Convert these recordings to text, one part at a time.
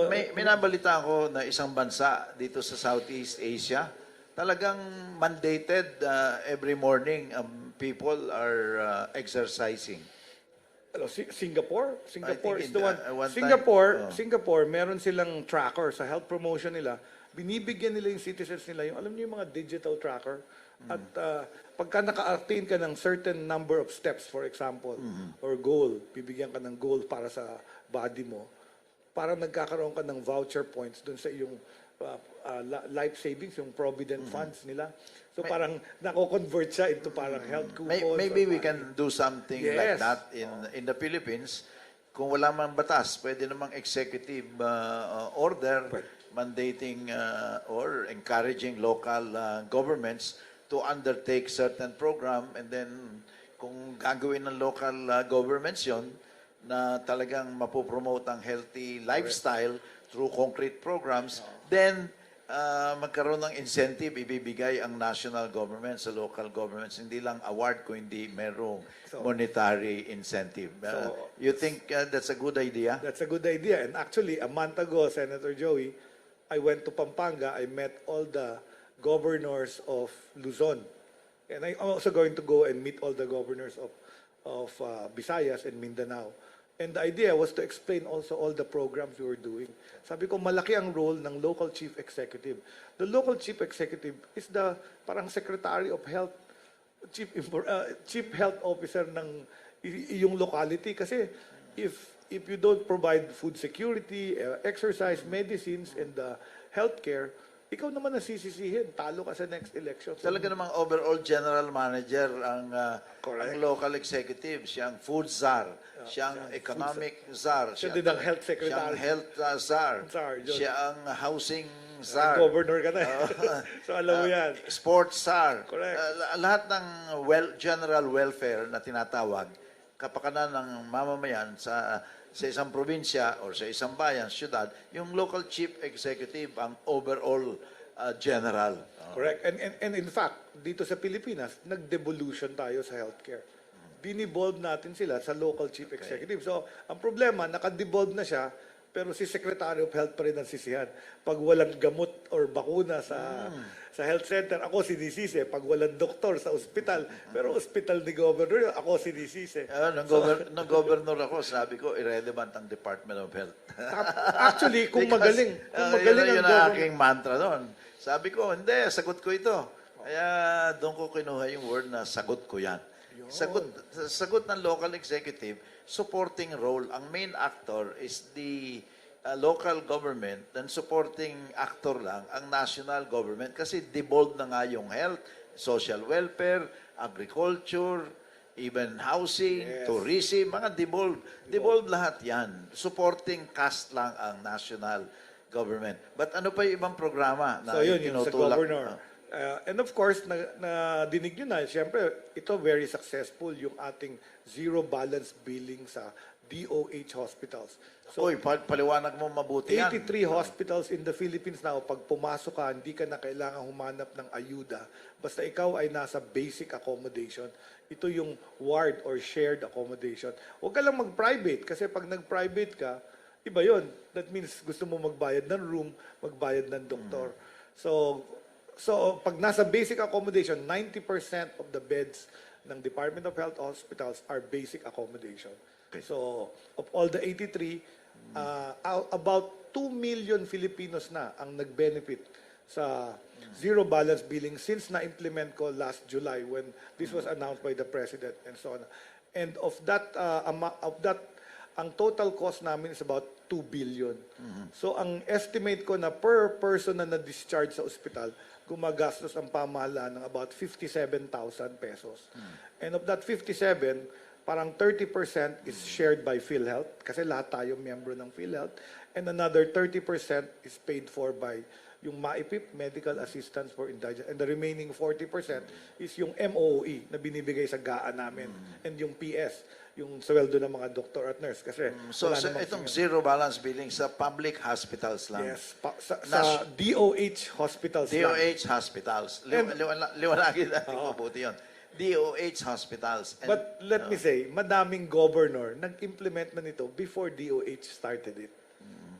May nabalita ko na isang bansa dito sa Southeast Asia, talagang mandated every morning people are exercising. Singapore think is the one. one time, Singapore, meron silang tracker sa health promotion nila. Binibigyan nila yung citizens nila yung, alam niyo yung mga digital tracker. At pagka naka-attain ka ng certain number of steps, for example, or goal, bibigyan ka ng goal para sa body mo, para nagkakaroon ka ng voucher points dun sa iyong life savings, yung provident funds nila. So parang nako-convert siya into parang health coupons. Maybe we can do something like Yes. that in the Philippines. Kung wala mang batas, pwede namang executive order mandating or encouraging local governments to undertake certain program, and then kung gagawin ng local governments yon na talagang mapopromote ang healthy lifestyle through concrete programs, then magkaroon ng incentive ibibigay ang national government sa local governments, hindi lang award kung hindi merong monetary incentive. You think that's a good idea? That's a good idea. And actually, a month ago, Senator Joey, I went to Pampanga. I met all the governors of Luzon. And I'm also going to go and meet all the governors of Visayas and Mindanao. And the idea was to explain also all the programs we were doing. Sabi ko, malaki ang role ng local chief executive. The local chief executive is the parang secretary of health, chief health officer ng yung locality. Kasi if you don't provide food security, exercise, medicines, and healthcare, ikaw naman nasisisihin. Talo ka sa next election. Talaga namang overall general manager ang local executive. Siyang food czar. Siyang economic czar. Siya din ang health secretary. Siyang health czar. Siya ang housing czar. Governor ka na. So alam mo yan. Sports czar. Correct. Lahat ng general welfare na tinatawag, kapakanan ng mamamayan sa isang probinsya or sa isang bayan, syudad, yung local chief executive ang overall general. Correct. And in fact, dito sa Pilipinas, nag-devolution tayo sa healthcare. Dinivolve natin sila sa local chief executive. So, ang problema, naka-devolve na siya, pero si Secretary of Health pa rin ang sisihan. Pag walang gamot or bakuna sa health center, ako sinisisi. Pag walang doktor sa ospital, pero ospital ni Governor, ako sinisisi. Nung governor ako, sabi ko, irrelevant ang Department of Health. Actually, kung magaling ang yun ang governor. aking mantra doon. Sabi ko, hindi, sagot ko ito. Kaya doon ko kinuha yung word na sagot ko yan. Sagot ng local executive, supporting role. Ang main actor is the local government, then supporting actor lang ang national government kasi devolved na nga yung health, social welfare, agriculture, even housing, tourism, mga devolved. Devolved lahat yan. Supporting cast lang ang national government. But ano pa yung ibang programa na So yun, yung sa tinutulak? governor. And of course, na dinig nyo na, siyempre, ito very successful yung ating zero balance billing sa DOH hospitals. So, Uy, paliwanag mo mabuti yan. 83 hospitals in the Philippines now, pag pumasok ka, hindi ka na kailangan humanap ng ayuda. Basta ikaw ay nasa basic accommodation. Ito yung ward or shared accommodation. Huwag ka lang mag-private kasi pag nag-private ka, iba yun. That means gusto mo magbayad ng room, magbayad ng doktor. So, pag nasa basic accommodation, 90% of the beds ng Department of Health hospitals are basic accommodation. Okay. So, of all the 83, about 2 million Filipinos na ang nag-benefit sa zero balance billing since na-implement ko last July when this was announced by the President and so on. And of that, ang total cost namin is about 2 billion. So, ang estimate ko na per person na na-discharge sa ospital, gumagastos ang pamahalaan ng about 57,000 pesos. And of that 57, parang 30% is shared by PhilHealth kasi lahat tayo miyembro ng PhilHealth, and another 30% is paid for by yung MAIPIP, Medical Assistance for Indigent, and the remaining 40% is yung MOE na binibigay sa GAA namin, and yung PS, yung sweldo ng mga doktor at nurse. Kasi So, itong zero balance billing sa public hospitals lang. Yes, sa DOH hospitals lang. DOH hospitals. Liwanagin natin mabuti yun. DOH hospitals. And, But let me say, madaming governor nag-implement na nito before DOH started it.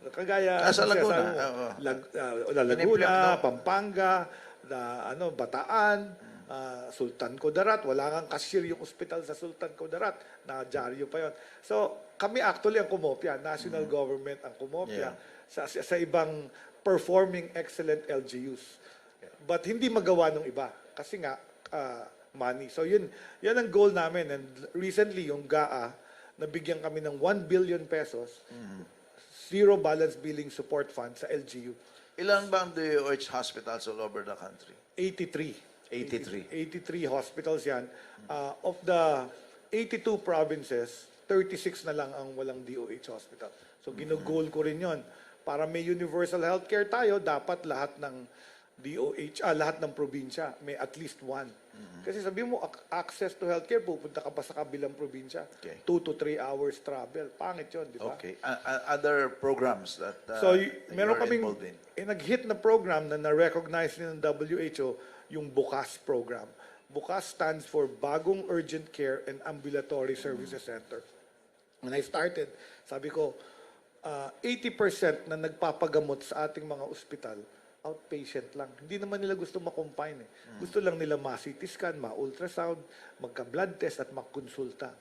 Kagaya Sa ano Laguna, sinasabi mo, oo. Laguna, In-implement, no? Pampanga, Bataan, Sultan Kudarat. Wala kang cashier yung ospital sa Sultan Kudarat. Nakadyaryo pa yon. So, kami actually ang kumopya. National government ang kumopya sa ibang performing excellent LGUs. But hindi magawa ng iba. Kasi nga, money. So, yan ang goal namin. And recently, yung GAA, nabigyan kami ng 1 billion pesos, zero balance billing support fund sa LGU. Ilan ba ang DOH hospitals all over the country? 83. 83. 83 hospitals yan. Of the 82 provinces, 36 na lang ang walang DOH hospital. So ginugol ko rin yon. Para may universal healthcare tayo, dapat lahat ng DOH, lahat ng probinsya, may at least one. Kasi sabi mo, access to healthcare, pupunta ka pa sa kabilang probinsya. Okay. 2 to 3 hours travel. Pangit yun, di ba? Okay. Other programs that So, that meron you're kaming involved in? nag-hit na program na na-recognize din ng WHO, yung BUCAS program. BUCAS stands for Bagong Urgent Care and Ambulatory Services Center. When I started, sabi ko, 80% na nagpapagamot sa ating mga ospital, outpatient lang. Hindi naman nila gusto makompine. Gusto lang nila ma-CT scan, ma-ultrasound, magka-blood test at makonsulta.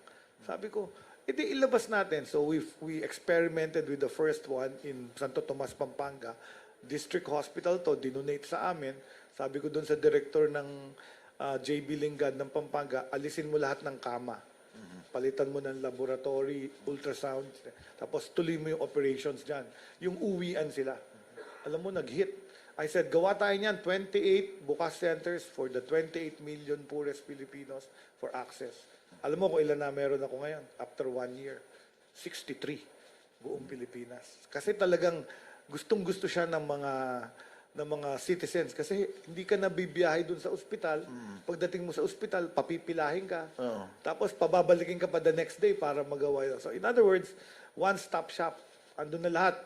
Sabi ko, edi ilabas natin. So we experimented with the first one in Santo Tomas, Pampanga. District Hospital to, dinonate sa amin. Sabi ko doon sa director ng JB Lingad ng Pampanga, alisin mo lahat ng kama. Palitan mo ng laboratory, ultrasound, tapos tuloy mo yung operations dyan. Yung uwian sila. Alam mo, nag-hit. I said, gawa tayo niyan, 28 bukas centers for the 28 million poorest Filipinos for access. Alam mo kung ilan na meron ako ngayon? After 1 year, 63 buong Pilipinas. Kasi talagang gustong-gusto siya ng mga citizens kasi hindi ka nabibiyahe dun sa ospital. Pagdating mo sa ospital, papipilahin ka. Oo. Tapos pababalikin ka pa the next day para magawa yun. So in other words, one-stop shop. Andun na lahat.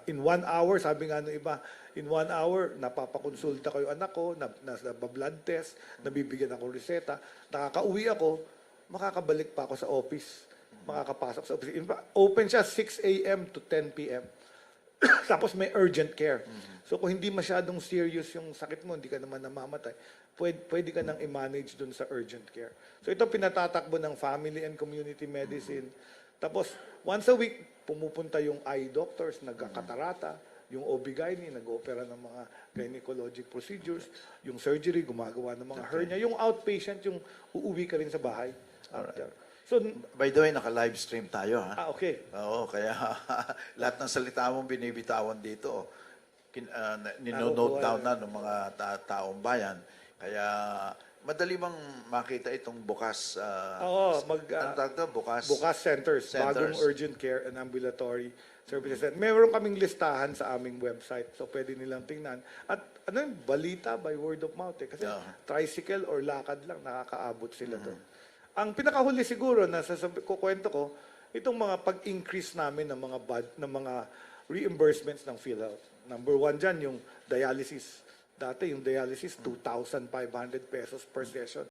In 1 hour, sabi nga nung iba, in 1 hour, napapakonsulta ko yung anak ko, nabablood test, nabibigyan ako reseta, nakakauwi ako, makakabalik pa ako sa office. Makakapasok sa office. Open siya 6 a.m. to 10 p.m. Tapos may urgent care. So kung hindi masyadong serious yung sakit mo, hindi ka naman namamatay, pwede ka nang i-manage dun sa urgent care. So ito pinatatakbo ng family and community medicine. Tapos once a week, pumupunta yung eye doctors, nagkakatarata, yung OB-GYN, nag-opera ng mga gynecologic procedures, yung surgery, gumagawa ng mga hernia, yung outpatient, yung uuwi ka rin sa bahay. So, By the way, naka-live stream tayo, ha? okay. Oo, kaya lahat ng salita mong binibitawan dito, ninonote down na ng mga taong bayan. Kaya madali bang makita itong bukas? Oo, ano tawag to? Bukas? Bukas centers, Bagong Urgent Care and Ambulatory Services. Meron kaming listahan sa aming website, so pwede nilang tingnan. At ano yun, balita by word of mouth. Kasi tricycle or lakad lang, nakakaabot sila doon. Ang pinakahuli siguro na kukwento ko, itong mga pag-increase namin ng mga reimbursements ng PhilHealth. Number 1 dyan, yung dialysis. Dati yung dialysis, 2,500 pesos per session.